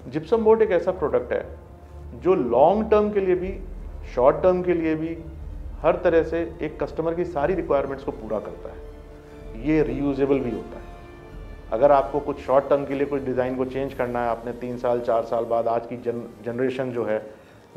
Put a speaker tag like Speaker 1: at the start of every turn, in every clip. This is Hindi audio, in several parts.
Speaker 1: जिप्सम बोर्ड एक ऐसा प्रोडक्ट है जो लॉन्ग टर्म के लिए भी, शॉर्ट टर्म के लिए भी, हर तरह से एक कस्टमर की सारी रिक्वायरमेंट्स को पूरा करता है। ये रीयूजेबल भी होता है। अगर आपको कुछ शॉर्ट टर्म के लिए कुछ डिज़ाइन को चेंज करना है, आपने 3 साल 4 साल बाद, आज की जनरेशन जो है,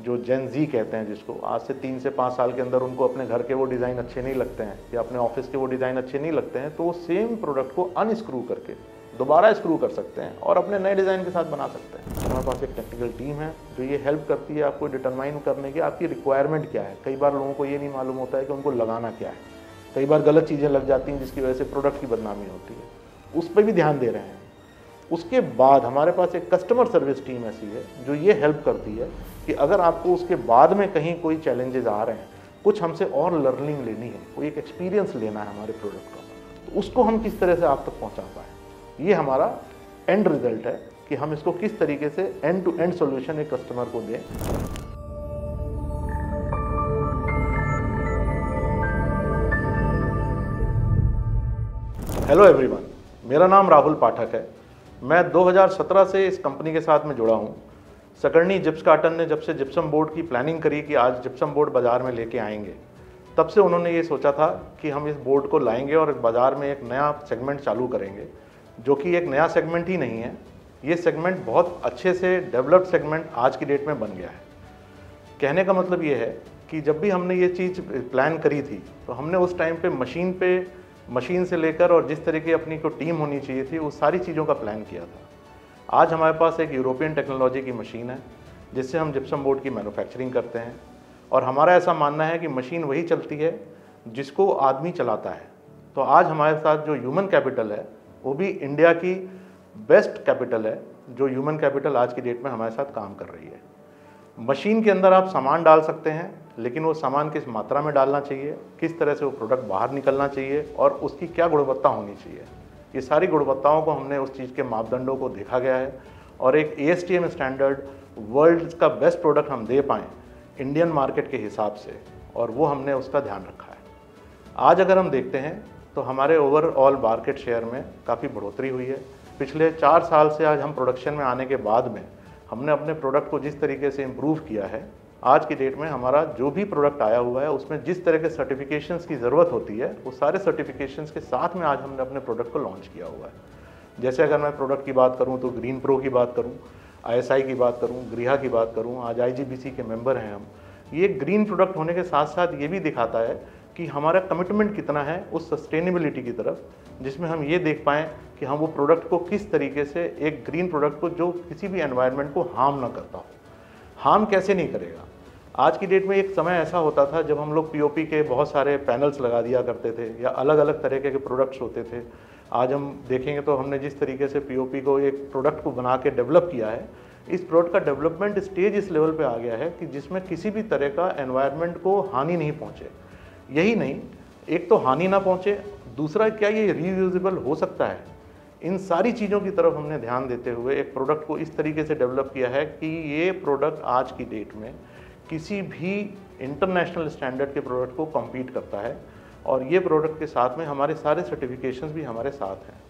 Speaker 1: जो जेन जी कहते हैं जिसको, आज से 3 से 5 साल के अंदर उनको अपने घर के वो डिज़ाइन अच्छे नहीं लगते हैं या अपने ऑफिस के वो डिज़ाइन अच्छे नहीं लगते हैं, तो वो सेम प्रोडक्ट को अनस्क्रू करके दोबारा स्क्रू कर सकते हैं और अपने नए डिज़ाइन के साथ बना सकते हैं। हमारे पास एक टेक्निकल टीम है जो ये हेल्प करती है आपको डिटरमाइन करने की आपकी रिक्वायरमेंट क्या है। कई बार लोगों को ये नहीं मालूम होता है कि उनको लगाना क्या है, कई बार गलत चीज़ें लग जाती हैं जिसकी वजह से प्रोडक्ट की बदनामी होती है, उस पर भी ध्यान दे रहे हैं। उसके बाद हमारे पास एक कस्टमर सर्विस टीम ऐसी है जो ये हेल्प करती है कि अगर आपको उसके बाद में कहीं कोई चैलेंजेस आ रहे हैं, कुछ हमसे और लर्निंग लेनी है, कोई एक एक्सपीरियंस लेना है हमारे प्रोडक्ट का, तो उसको हम किस तरह से आप तक पहुंचा पाए, ये हमारा एंड रिजल्ट है कि हम इसको किस तरीके से एंड टू एंड सॉल्यूशन एक कस्टमर को दें। हेलो एवरीवन, मेरा नाम राहुल पाठक है। मैं 2017 से इस कंपनी के साथ में जुड़ा हूँ। सकरनी जिप्स कार्टन ने जब से जिप्सम बोर्ड की प्लानिंग करी कि आज जिप्सम बोर्ड बाज़ार में लेके आएंगे, तब से उन्होंने ये सोचा था कि हम इस बोर्ड को लाएंगे और बाज़ार में एक नया सेगमेंट चालू करेंगे, जो कि एक नया सेगमेंट ही नहीं है। ये सेगमेंट बहुत अच्छे से डेवलप्ड सेगमेंट आज की डेट में बन गया है। कहने का मतलब ये है कि जब भी हमने ये चीज़ प्लान करी थी तो हमने उस टाइम पे मशीन से लेकर और जिस तरीके अपनी को टीम होनी चाहिए थी, उस सारी चीज़ों का प्लान किया था। आज हमारे पास एक यूरोपियन टेक्नोलॉजी की मशीन है जिससे हम जिप्सम बोर्ड की मैन्युफैक्चरिंग करते हैं, और हमारा ऐसा मानना है कि मशीन वही चलती है जिसको आदमी चलाता है। तो आज हमारे साथ जो ह्यूमन कैपिटल है वो भी इंडिया की बेस्ट कैपिटल है, जो ह्यूमन कैपिटल आज की डेट में हमारे साथ काम कर रही है। मशीन के अंदर आप सामान डाल सकते हैं, लेकिन वो सामान किस मात्रा में डालना चाहिए, किस तरह से वो प्रोडक्ट बाहर निकलना चाहिए और उसकी क्या गुणवत्ता होनी चाहिए, ये सारी गुणवत्ताओं को हमने उस चीज़ के मापदंडों को देखा गया है और एक ASTM स्टैंडर्ड वर्ल्ड का बेस्ट प्रोडक्ट हम दे पाएँ इंडियन मार्केट के हिसाब से, और वो हमने उसका ध्यान रखा है। आज अगर हम देखते हैं तो हमारे ओवरऑल मार्केट शेयर में काफ़ी बढ़ोतरी हुई है। पिछले 4 साल से आज हम प्रोडक्शन में आने के बाद में हमने अपने प्रोडक्ट को जिस तरीके से इम्प्रूव किया है, आज की डेट में हमारा जो भी प्रोडक्ट आया हुआ है उसमें जिस तरह के सर्टिफिकेशंस की ज़रूरत होती है, वो सारे सर्टिफिकेशंस के साथ में आज हमने अपने प्रोडक्ट को लॉन्च किया हुआ है। जैसे अगर मैं प्रोडक्ट की बात करूँ तो ग्रीन प्रो की बात करूँ, ISI की बात करूँ, गृहा की बात करूँ, आज IGBC के मेंबर हैं हम। ये ग्रीन प्रोडक्ट होने के साथ साथ ये भी दिखाता है कि हमारा कमिटमेंट कितना है उस सस्टेनेबिलिटी की तरफ, जिसमें हम ये देख पाएँ कि हम वो प्रोडक्ट को किस तरीके से, एक ग्रीन प्रोडक्ट को जो किसी भी एनवायरनमेंट को हार्म ना करता हो। हार्म कैसे नहीं करेगा? आज की डेट में एक समय ऐसा होता था जब हम लोग POP के बहुत सारे पैनल्स लगा दिया करते थे या अलग अलग तरह के प्रोडक्ट्स होते थे। आज हम देखेंगे तो हमने जिस तरीके से POP को एक प्रोडक्ट को बना के डेवलप किया है, इस प्रोडक्ट का डेवलपमेंट स्टेज इस लेवल पे आ गया है कि जिसमें किसी भी तरह का एनवायरनमेंट को हानि नहीं पहुँचे। यही नहीं, एक तो हानि ना पहुँचे, दूसरा क्या ये रीयूजेबल हो सकता है। इन सारी चीज़ों की तरफ हमने ध्यान देते हुए एक प्रोडक्ट को इस तरीके से डेवलप किया है कि ये प्रोडक्ट आज की डेट में किसी भी इंटरनेशनल स्टैंडर्ड के प्रोडक्ट को कम्पीट करता है, और ये प्रोडक्ट के साथ में हमारे सारे सर्टिफिकेशंस भी हमारे साथ हैं।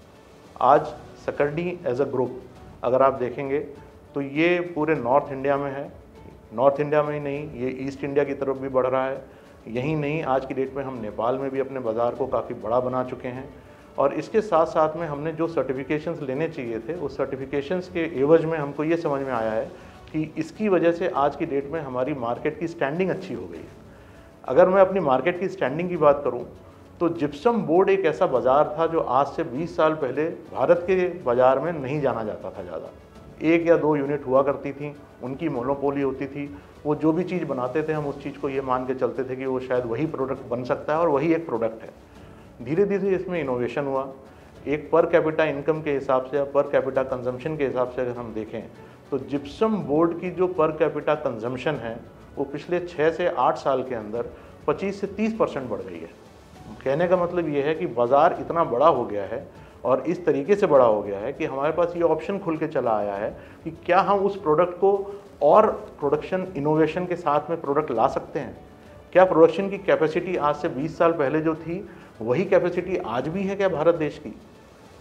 Speaker 1: आज सकरनी एज अ ग्रुप अगर आप देखेंगे तो ये पूरे नॉर्थ इंडिया में है। नॉर्थ इंडिया में ही नहीं, ये ईस्ट इंडिया की तरफ भी बढ़ रहा है। यही नहीं, आज की डेट में हम नेपाल में भी अपने बाज़ार को काफ़ी बड़ा बना चुके हैं, और इसके साथ साथ में हमने जो सर्टिफिकेशंस लेने चाहिए थे, उस सर्टिफिकेशंस के एवज में हमको ये समझ में आया है कि इसकी वजह से आज की डेट में हमारी मार्केट की स्टैंडिंग अच्छी हो गई है। अगर मैं अपनी मार्केट की स्टैंडिंग की बात करूं तो जिप्सम बोर्ड एक ऐसा बाज़ार था जो आज से 20 साल पहले भारत के बाज़ार में नहीं जाना जाता था ज़्यादा। 1 या 2 यूनिट हुआ करती थी, उनकी मोनोपोली होती थी। वो जो भी चीज़ बनाते थे हम उस चीज़ को ये मान के चलते थे कि वो शायद वही प्रोडक्ट बन सकता है और वही एक प्रोडक्ट है। धीरे धीरे इसमें इनोवेशन हुआ। एक पर कैपिटा इनकम के हिसाब से या पर कैपिटा कंजम्पशन के हिसाब से अगर हम देखें तो जिप्सम बोर्ड की जो पर कैपिटा कंजम्पशन है वो पिछले 6 से 8 साल के अंदर 25 से 30% बढ़ गई है। कहने का मतलब ये है कि बाज़ार इतना बड़ा हो गया है और इस तरीके से बड़ा हो गया है कि हमारे पास ये ऑप्शन खुल के चला आया है कि क्या हम उस प्रोडक्ट को और प्रोडक्शन इनोवेशन के साथ में प्रोडक्ट ला सकते हैं। क्या प्रोडक्शन की कैपेसिटी आज से 20 साल पहले जो थी वही कैपेसिटी आज भी है क्या भारत देश की?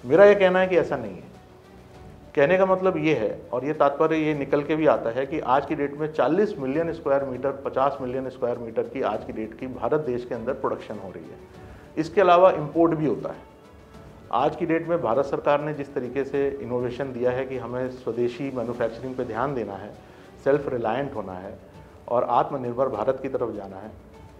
Speaker 1: मेरा ये कहना है कि ऐसा नहीं है। कहने का मतलब ये है, और ये तात्पर्य ये निकल के भी आता है कि आज की डेट में 40 million square metre, 50 million square metre की आज की डेट की भारत देश के अंदर प्रोडक्शन हो रही है। इसके अलावा इंपोर्ट भी होता है। आज की डेट में भारत सरकार ने जिस तरीके से इनोवेशन दिया है कि हमें स्वदेशी मैन्युफैक्चरिंग पे ध्यान देना है, सेल्फ रिलायंट होना है और आत्मनिर्भर भारत की तरफ जाना है,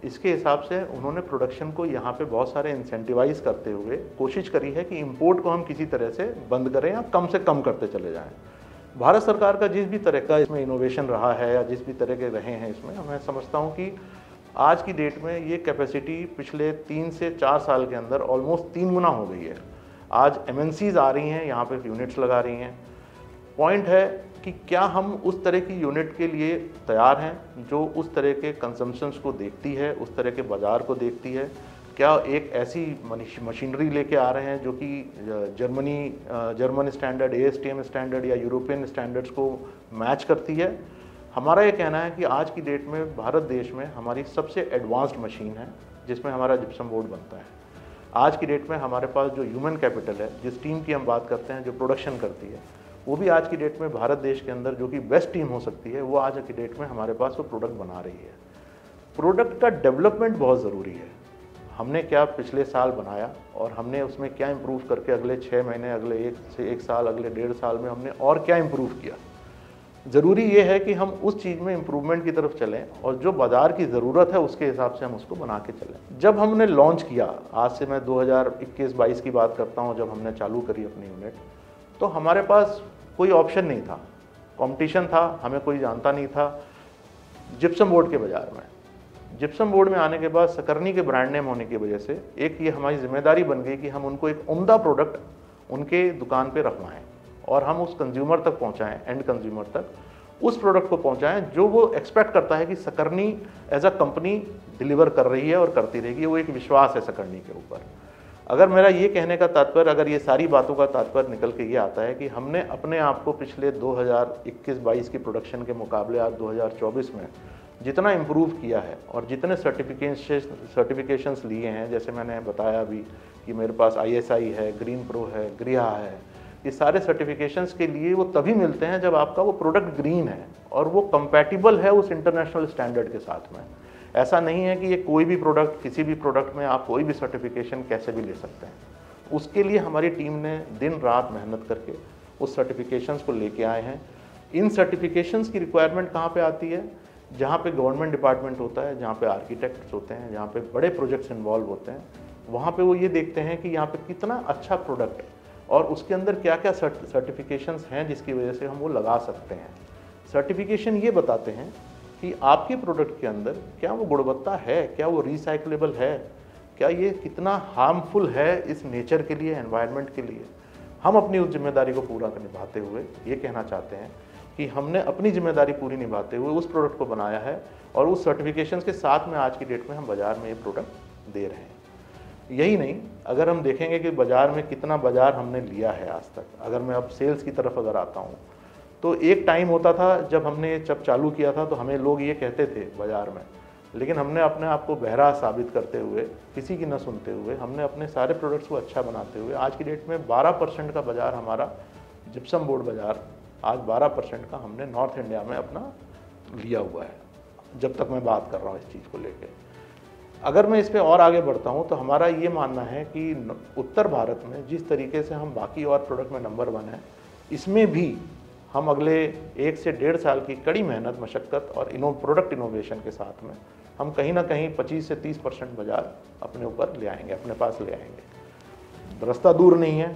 Speaker 1: इसके हिसाब से उन्होंने प्रोडक्शन को यहाँ पे बहुत सारे इंसेंटिवाइज करते हुए कोशिश करी है कि इंपोर्ट को हम किसी तरह से बंद करें या कम से कम करते चले जाएं। भारत सरकार का जिस भी तरह का इसमें इनोवेशन रहा है या जिस भी तरह के रहे हैं इसमें, मैं समझता हूँ कि आज की डेट में ये कैपेसिटी पिछले 3 से 4 साल के अंदर ऑलमोस्ट 3 गुना हो गई है। आज MNCs आ रही हैं, यहाँ पे यूनिट्स लगा रही हैं। पॉइंट है कि क्या हम उस तरह की यूनिट के लिए तैयार हैं जो उस तरह के कंजम्पशंस को देखती है, उस तरह के बाज़ार को देखती है? क्या एक ऐसी मशीनरी लेके आ रहे हैं जो कि जर्मन स्टैंडर्ड, ASTM स्टैंडर्ड या यूरोपियन स्टैंडर्ड्स को मैच करती है? हमारा ये कहना है कि आज की डेट में भारत देश में हमारी सबसे एडवांस्ड मशीन है जिसमें हमारा जिप्सम बोर्ड बनता है। आज की डेट में हमारे पास जो ह्यूमन कैपिटल है, जिस टीम की हम बात करते हैं जो प्रोडक्शन करती है, वो भी आज की डेट में भारत देश के अंदर जो कि बेस्ट टीम हो सकती है, वो आज की डेट में हमारे पास वो प्रोडक्ट बना रही है। प्रोडक्ट का डेवलपमेंट बहुत ज़रूरी है। हमने क्या पिछले साल बनाया और हमने उसमें क्या इम्प्रूव करके अगले 6 महीने, अगले 1 से 1 साल, अगले 1.5 साल में हमने और क्या इम्प्रूव किया। ज़रूरी ये है कि हम उस चीज़ में इम्प्रूवमेंट की तरफ चलें और जो बाज़ार की ज़रूरत है उसके हिसाब से हम उसको बना के चलें। जब हमने लॉन्च किया, आज से मैं 2021-22 की बात करता हूँ, जब हमने चालू करी अपनी यूनिट, तो हमारे पास कोई ऑप्शन नहीं था, कंपटीशन था, हमें कोई जानता नहीं था जिप्सम बोर्ड के बाज़ार में। जिप्सम बोर्ड में आने के बाद सकरनी के ब्रांड नेम होने की वजह से एक ये हमारी जिम्मेदारी बन गई कि हम उनको एक उम्दा प्रोडक्ट उनके दुकान पे रखवाएं और हम उस कंज्यूमर तक पहुंचाएं, एंड कंज्यूमर तक उस प्रोडक्ट को पहुंचाएं जो वो एक्सपेक्ट करता है कि Sakarni as a company deliver कर रही है और करती रहेगी। वो एक विश्वास है सकरनी के ऊपर। अगर मेरा ये कहने का तात्पर्य, अगर ये सारी बातों का तात्पर्य निकल के ये आता है कि हमने अपने आप को पिछले 2021-22 की प्रोडक्शन के मुकाबले आज 2024 में जितना इम्प्रूव किया है और जितने सर्टिफिकेशंस लिए हैं, जैसे मैंने बताया अभी कि मेरे पास ISI है, ग्रीन प्रो है, ग्रिया है, ये सारे सर्टिफिकेशंस के लिए वो तभी मिलते हैं जब आपका वो प्रोडक्ट ग्रीन है और वो कंपैटिबल है उस इंटरनेशनल स्टैंडर्ड के साथ में। ऐसा नहीं है कि ये कोई भी प्रोडक्ट, किसी भी प्रोडक्ट में आप कोई भी सर्टिफिकेशन कैसे भी ले सकते हैं। उसके लिए हमारी टीम ने दिन रात मेहनत करके उस सर्टिफिकेशंस को लेके आए हैं। इन सर्टिफिकेशंस की रिक्वायरमेंट कहाँ पे आती है? जहाँ पे गवर्नमेंट डिपार्टमेंट होता है, जहाँ पे आर्किटेक्ट्स होते हैं, जहाँ पे बड़े प्रोजेक्ट्स इन्वॉल्व होते हैं, वहाँ पे वो ये देखते हैं कि यहाँ पे कितना अच्छा प्रोडक्ट है और उसके अंदर क्या क्या सर्टिफिकेशंस हैं जिसकी वजह से हम वो लगा सकते हैं। सर्टिफिकेशन ये बताते हैं कि आपके प्रोडक्ट के अंदर क्या वो गुणवत्ता है, क्या वो रिसाइक्लेबल है, क्या ये कितना हार्मफुल है इस नेचर के लिए, एनवायरनमेंट के लिए। हम अपनी उस जिम्मेदारी को पूरा निभाते हुए ये कहना चाहते हैं कि हमने अपनी जिम्मेदारी पूरी निभाते हुए उस प्रोडक्ट को बनाया है और उस सर्टिफिकेशंस के साथ में आज की डेट में हम बाज़ार में ये प्रोडक्ट दे रहे हैं। यही नहीं, अगर हम देखेंगे कि बाज़ार में कितना बाज़ार हमने लिया है आज तक, अगर मैं अब सेल्स की तरफ अगर आता हूँ, तो एक टाइम होता था जब चालू किया था तो हमें लोग ये कहते थे बाज़ार में, लेकिन हमने अपने आप को बहरा साबित करते हुए, किसी की न सुनते हुए, हमने अपने सारे प्रोडक्ट्स को अच्छा बनाते हुए आज की डेट में 12% का बाज़ार हमारा जिप्सम बोर्ड बाज़ार आज 12% का हमने नॉर्थ इंडिया में अपना लिया हुआ है, जब तक मैं बात कर रहा हूँ इस चीज़ को लेके। अगर मैं इस पर और आगे बढ़ता हूँ तो हमारा ये मानना है कि उत्तर भारत में जिस तरीके से हम बाकी और प्रोडक्ट में नंबर 1 है, इसमें भी हम अगले 1 से 1.5 साल की कड़ी मेहनत, मशक्क़त और प्रोडक्ट इनोवेशन के साथ में हम कहीं ना कहीं 25 से 30% बाज़ार अपने ऊपर ले आएंगे, अपने पास ले आएंगे। रास्ता दूर नहीं है।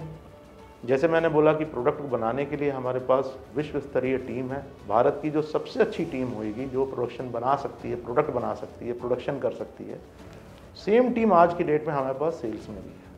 Speaker 1: जैसे मैंने बोला कि प्रोडक्ट बनाने के लिए हमारे पास विश्व स्तरीय टीम है। भारत की जो सबसे अच्छी टीम होगी, जो प्रोडक्शन बना सकती है, प्रोडक्ट बना सकती है, प्रोडक्शन कर सकती है, सेम टीम आज की डेट में हमारे पास सेल्स में भी है।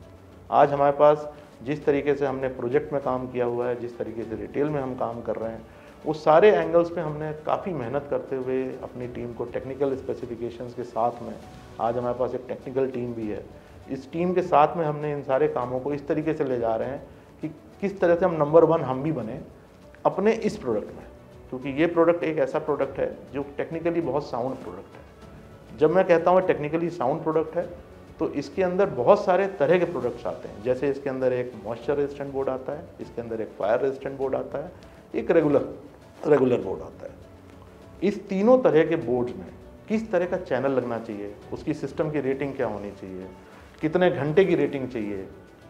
Speaker 1: आज हमारे पास जिस तरीके से हमने प्रोजेक्ट में काम किया हुआ है, जिस तरीके से रिटेल में हम काम कर रहे हैं, उस सारे एंगल्स पे हमने काफ़ी मेहनत करते हुए अपनी टीम को टेक्निकल स्पेसिफिकेशंस के साथ में, आज हमारे पास एक टेक्निकल टीम भी है। इस टीम के साथ में हमने इन सारे कामों को इस तरीके से ले जा रहे हैं कि किस तरह से हम नंबर 1 हम भी बने अपने इस प्रोडक्ट में, क्योंकि ये प्रोडक्ट एक ऐसा प्रोडक्ट है जो टेक्निकली बहुत साउंड प्रोडक्ट है। जब मैं कहता हूँ टेक्निकली साउंड प्रोडक्ट है, तो इसके अंदर बहुत सारे तरह के प्रोडक्ट्स आते हैं, जैसे इसके अंदर एक मॉइस्चर रेजिस्टेंट बोर्ड आता है, इसके अंदर एक फायर रेजिस्टेंट बोर्ड आता है, एक रेगुलर बोर्ड आता है। इस तीनों तरह के बोर्ड्स में किस तरह का चैनल लगना चाहिए, उसकी सिस्टम की रेटिंग क्या होनी चाहिए, कितने घंटे की रेटिंग चाहिए,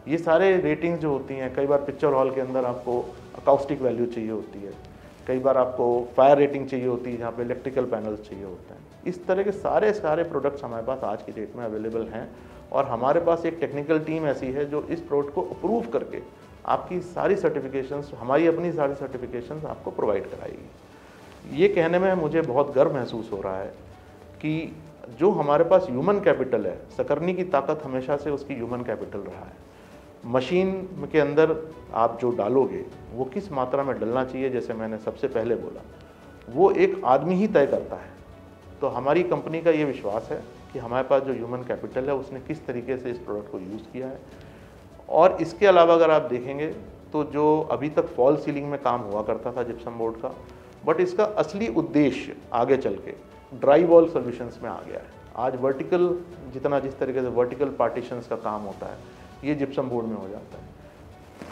Speaker 1: ये सारे रेटिंग्स जो होती हैं, कई बार पिक्चर हॉल के अंदर आपको अकाउस्टिक वैल्यू चाहिए होती है, कई बार आपको फायर रेटिंग चाहिए होती है जहाँ पे इलेक्ट्रिकल पैनल्स चाहिए होते हैं। इस तरह के सारे प्रोडक्ट्स हमारे पास आज की डेट में अवेलेबल हैं और हमारे पास एक टेक्निकल टीम ऐसी है जो इस प्रोडक्ट को अप्रूव करके आपकी सारी सर्टिफिकेशंस, हमारी अपनी सारी सर्टिफिकेशंस आपको प्रोवाइड कराएगी। ये कहने में मुझे बहुत गर्व महसूस हो रहा है कि जो हमारे पास ह्यूमन कैपिटल है, सकरनी की ताकत हमेशा से उसकी ह्यूमन कैपिटल रहा है। मशीन के अंदर आप जो डालोगे वो किस मात्रा में डलना चाहिए, जैसे मैंने सबसे पहले बोला, वो एक आदमी ही तय करता है। तो हमारी कंपनी का ये विश्वास है कि हमारे पास जो ह्यूमन कैपिटल है उसने किस तरीके से इस प्रोडक्ट को यूज़ किया है। और इसके अलावा अगर आप देखेंगे तो जो अभी तक फॉल सीलिंग में काम हुआ करता था जिप्सम बोर्ड का, बट इसका असली उद्देश्य आगे चल के ड्राई वॉल सॉल्यूशंस में आ गया है। आज वर्टिकल, जिस तरीके से वर्टिकल पार्टीशंस का काम होता है, ये जिप्सम बोर्ड में हो जाता है।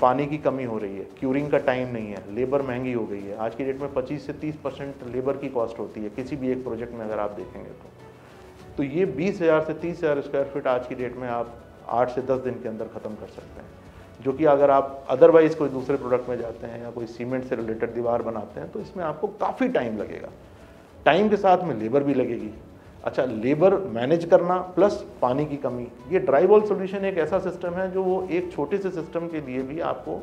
Speaker 1: पानी की कमी हो रही है, क्यूरिंग का टाइम नहीं है, लेबर महंगी हो गई है। आज की डेट में 25 से 30% लेबर की कॉस्ट होती है किसी भी एक प्रोजेक्ट में अगर आप देखेंगे तो ये 20,000 से 30,000 स्क्वायर फीट आज की डेट में आप 8 से 10 दिन के अंदर ख़त्म कर सकते हैं, जो कि अगर आप अदरवाइज़ कोई दूसरे प्रोडक्ट में जाते हैं या कोई सीमेंट से रिलेटेड दीवार बनाते हैं तो इसमें आपको काफ़ी टाइम लगेगा। टाइम के साथ में लेबर भी लगेगी। अच्छा, लेबर मैनेज करना प्लस पानी की कमी, ये ड्राई वॉल सॉल्यूशन एक ऐसा सिस्टम है जो वो एक छोटे से सिस्टम के लिए भी आपको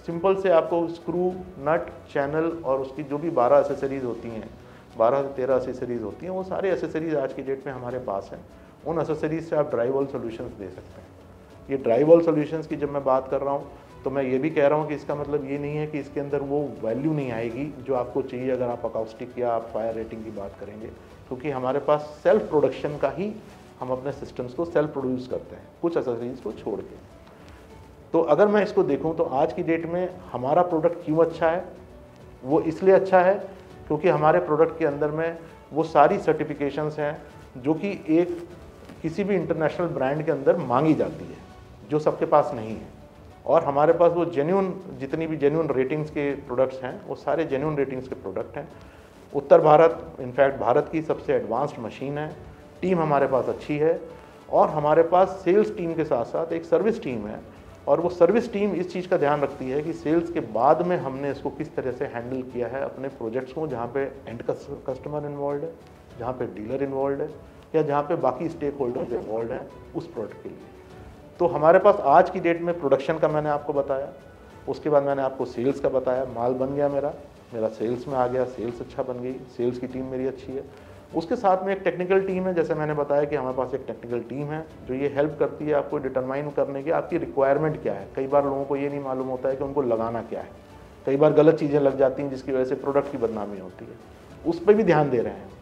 Speaker 1: सिंपल से आपको स्क्रू, नट, चैनल और उसकी जो भी 12 एसेसरीज होती हैं, 12 से 13 एसेसरीज होती हैं, वो सारे एसेसरीज आज की डेट में हमारे पास हैं। उन एसेसरीज से आप ड्राई वॉल सॉल्यूशंस दे सकते हैं। ये ड्राई वॉल सॉल्यूशंस की जब मैं बात कर रहा हूँ तो मैं ये भी कह रहा हूँ कि इसका मतलब ये नहीं है कि इसके अंदर वो वैल्यू नहीं आएगी जो आपको चाहिए अगर आप अकाउस्टिक या आप फायर रेटिंग की बात करेंगे, क्योंकि हमारे पास सेल्फ प्रोडक्शन का ही हम अपने सिस्टम्स को सेल्फ प्रोड्यूस करते हैं कुछ एसेसरीज को छोड़ के। तो अगर मैं इसको देखूं तो आज की डेट में हमारा प्रोडक्ट क्यों अच्छा है, वो इसलिए अच्छा है क्योंकि हमारे प्रोडक्ट के अंदर में वो सारी सर्टिफिकेशंस हैं जो कि एक किसी भी इंटरनेशनल ब्रांड के अंदर मांगी जाती है, जो सबके पास नहीं है। और हमारे पास वो जेन्युइन, जितनी भी जेन्युइन रेटिंग्स के प्रोडक्ट्स हैं वो सारे जेन्युइन रेटिंग्स के प्रोडक्ट हैं। उत्तर भारत, इनफैक्ट भारत की सबसे एडवांस्ड मशीन है, टीम हमारे पास अच्छी है और हमारे पास सेल्स टीम के साथ साथ एक सर्विस टीम है। और वो सर्विस टीम इस चीज़ का ध्यान रखती है कि सेल्स के बाद में हमने इसको किस तरह से हैंडल किया है अपने प्रोजेक्ट्स को, जहाँ पे एंड कस्टमर इन्वॉल्व है, जहाँ पे डीलर इन्वॉल्व है या जहाँ पे बाकी स्टेक होल्डर्स इन्वॉल्व हैं उस प्रोडक्ट के लिए। तो हमारे पास आज की डेट में प्रोडक्शन का मैंने आपको बताया, उसके बाद मैंने आपको सेल्स का बताया, माल बन गया मेरा सेल्स में आ गया, सेल्स अच्छा बन गई, सेल्स की टीम मेरी अच्छी है। उसके साथ में एक टेक्निकल टीम है, जैसे मैंने बताया कि हमारे पास एक टेक्निकल टीम है जो ये हेल्प करती है आपको डिटरमाइन करने की आपकी रिक्वायरमेंट क्या है। कई बार लोगों को ये नहीं मालूम होता है कि उनको लगाना क्या है, कई बार गलत चीज़ें लग जाती हैं जिसकी वजह से प्रोडक्ट की बदनामी होती है, उस पर भी ध्यान दे रहे हैं।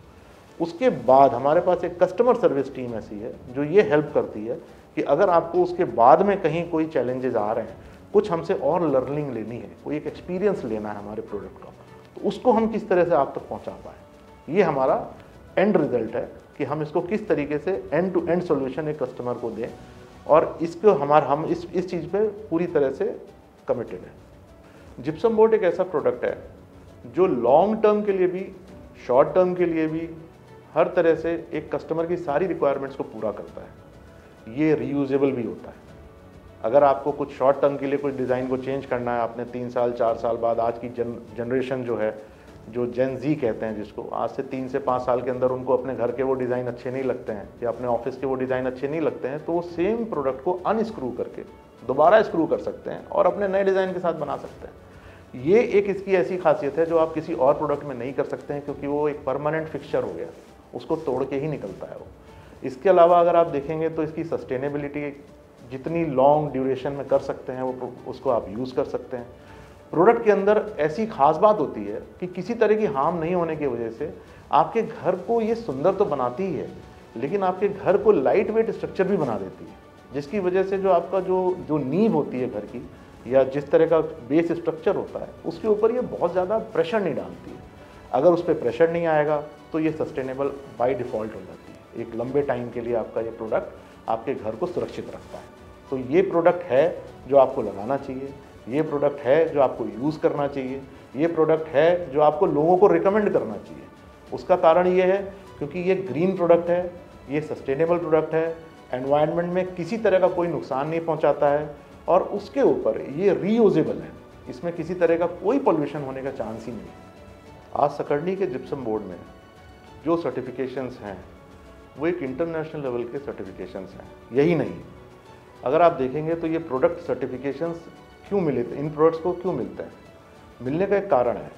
Speaker 1: उसके बाद हमारे पास एक कस्टमर सर्विस टीम ऐसी है जो ये हेल्प करती है कि अगर आपको उसके बाद में कहीं कोई चैलेंजेस आ रहे हैं, कुछ हमसे और लर्निंग लेनी है, कोई एक एक्सपीरियंस लेना है हमारे प्रोडक्ट का, तो उसको हम किस तरह से आप तक पहुंचा पाएँ। ये हमारा एंड रिजल्ट है कि हम इसको किस तरीके से एंड टू एंड सॉल्यूशन एक कस्टमर को दें, और इसको हम इस चीज़ पे पूरी तरह से कमिटेड है। जिप्सम बोर्ड एक ऐसा प्रोडक्ट है जो लॉन्ग टर्म के लिए भी, शॉर्ट टर्म के लिए भी, हर तरह से एक कस्टमर की सारी रिक्वायरमेंट्स को पूरा करता है। ये रीयूजेबल भी होता है। अगर आपको कुछ शॉर्ट टर्म के लिए कुछ डिज़ाइन को चेंज करना है, आपने 3 साल 4 साल बाद, आज की जनरेशन जो है, जो जेन जी कहते हैं जिसको, आज से 3 से 5 साल के अंदर उनको अपने घर के वो डिज़ाइन अच्छे नहीं लगते हैं या अपने ऑफिस के वो डिज़ाइन अच्छे नहीं लगते हैं, तो वो सेम प्रोडक्ट को अनस्क्रू करके दोबारा स्क्रू कर सकते हैं और अपने नए डिज़ाइन के साथ बना सकते हैं। ये एक इसकी ऐसी खासियत है जो आप किसी और प्रोडक्ट में नहीं कर सकते हैं, क्योंकि वो एक परमानेंट फिक्सचर हो गया, उसको तोड़ के ही निकलता है वो। इसके अलावा अगर आप देखेंगे तो इसकी सस्टेनेबिलिटी, जितनी लॉन्ग ड्यूरेशन में कर सकते हैं वो उसको आप यूज़ कर सकते हैं। प्रोडक्ट के अंदर ऐसी खास बात होती है कि किसी तरह की हार्म नहीं होने की वजह से आपके घर को ये सुंदर तो बनाती ही है, लेकिन आपके घर को लाइट वेट स्ट्रक्चर भी बना देती है, जिसकी वजह से जो आपका जो नींव होती है घर की, या जिस तरह का बेस स्ट्रक्चर होता है, उसके ऊपर ये बहुत ज़्यादा प्रेशर नहीं डालती है। अगर उस पर प्रेशर नहीं आएगा तो ये सस्टेनेबल बाय डिफ़ॉल्ट हो जाती है। एक लंबे टाइम के लिए आपका ये प्रोडक्ट आपके घर को सुरक्षित रखता है। तो ये प्रोडक्ट है जो आपको लगाना चाहिए, ये प्रोडक्ट है जो आपको यूज़ करना चाहिए, ये प्रोडक्ट है जो आपको लोगों को रिकमेंड करना चाहिए। उसका कारण ये है क्योंकि ये ग्रीन प्रोडक्ट है, ये सस्टेनेबल प्रोडक्ट है, एनवायरनमेंट में किसी तरह का कोई नुकसान नहीं पहुंचाता है और उसके ऊपर ये रीयूजेबल है, इसमें किसी तरह का कोई पॉल्यूशन होने का चांस ही नहीं है। आज सकर्नी के जिप्सम बोर्ड में जो सर्टिफिकेशंस हैं वो एक इंटरनेशनल लेवल के सर्टिफिकेशंस हैं। यही नहीं, अगर आप देखेंगे तो ये प्रोडक्ट सर्टिफिकेशंस क्यों मिले, इन प्रोडक्ट्स को क्यों मिलते हैं, मिलने का एक कारण है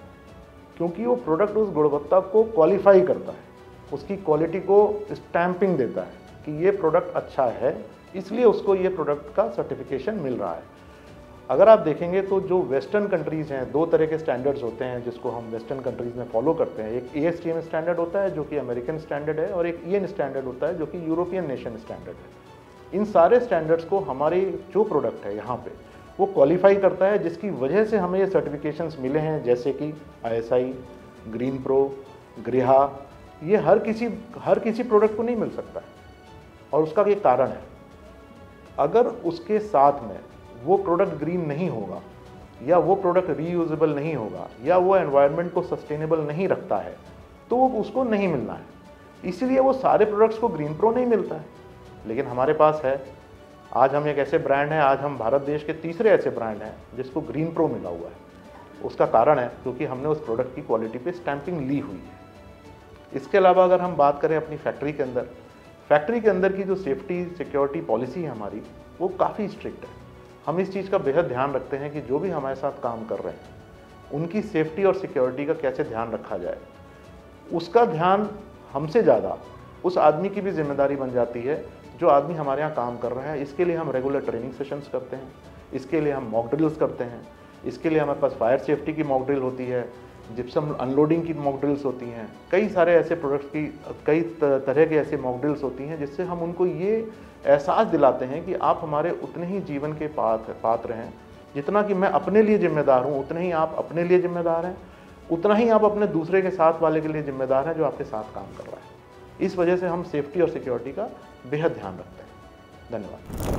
Speaker 1: क्योंकि वो प्रोडक्ट उस गुणवत्ता को क्वालिफाई करता है, उसकी क्वालिटी को स्टैंपिंग देता है कि ये प्रोडक्ट अच्छा है, इसलिए उसको ये प्रोडक्ट का सर्टिफिकेशन मिल रहा है। अगर आप देखेंगे तो जो वेस्टर्न कंट्रीज़ हैं, दो तरह के स्टैंडर्ड्स होते हैं जिसको हम वेस्टर्न कंट्रीज़ में फॉलो करते हैं। एक ASTM स्टैंडर्ड होता है जो कि अमेरिकन स्टैंडर्ड है, और एक EN स्टैंडर्ड होता है जो कि यूरोपियन नेशन स्टैंडर्ड है। इन सारे स्टैंडर्ड्स को हमारे जो प्रोडक्ट है यहाँ पे वो क्वालिफाई करता है, जिसकी वजह से हमें ये सर्टिफिकेशंस मिले हैं, जैसे कि ISI, ग्रीन प्रो, ग्रेहा। ये हर किसी प्रोडक्ट को नहीं मिल सकता है और उसका ये कारण है, अगर उसके साथ में वो प्रोडक्ट ग्रीन नहीं होगा या वो प्रोडक्ट रीयूजेबल नहीं होगा या वो एनवायरनमेंट को सस्टेनेबल नहीं रखता है तो उसको नहीं मिलना है। इसीलिए वो सारे प्रोडक्ट्स को ग्रीन प्रो नहीं मिलता है, लेकिन हमारे पास है। आज हम एक ऐसे ब्रांड हैं, आज हम भारत देश के तीसरे ऐसे ब्रांड हैं जिसको ग्रीन प्रो मिला हुआ है। उसका कारण है क्योंकि हमने उस प्रोडक्ट की क्वालिटी पे स्टैंपिंग ली हुई है। इसके अलावा अगर हम बात करें अपनी फैक्ट्री के अंदर की जो सेफ्टी सिक्योरिटी पॉलिसी है हमारी, वो काफ़ी स्ट्रिक्ट है। हम इस चीज़ का बेहद ध्यान रखते हैं कि जो भी हमारे साथ काम कर रहे हैं उनकी सेफ्टी और सिक्योरिटी का कैसे ध्यान रखा जाए। उसका ध्यान हमसे ज़्यादा उस आदमी की भी जिम्मेदारी बन जाती है जो आदमी हमारे यहाँ काम कर रहा है। इसके लिए हम रेगुलर ट्रेनिंग सेशंस करते हैं, इसके लिए हम मॉक ड्रिल्स करते हैं, इसके लिए हमारे पास फायर सेफ्टी की मॉक ड्रिल होती है, जिप्सम अनलोडिंग की मॉक ड्रिल्स होती हैं, कई सारे ऐसे प्रोडक्ट्स की कई तरह के ऐसे मॉक ड्रिल्स होती हैं जिससे हम उनको ये एहसास दिलाते हैं कि आप हमारे उतने ही जीवन के पात्र हैं जितना कि मैं अपने लिए जिम्मेदार हूँ, उतने ही आप अपने लिए जिम्मेदार हैं, उतना ही आप अपने दूसरे के साथ वाले के लिए जिम्मेदार हैं जो आपके साथ काम कर रहा है। इस वजह से हम सेफ्टी और सिक्योरिटी का बेहद ध्यान रखते हैं। धन्यवाद।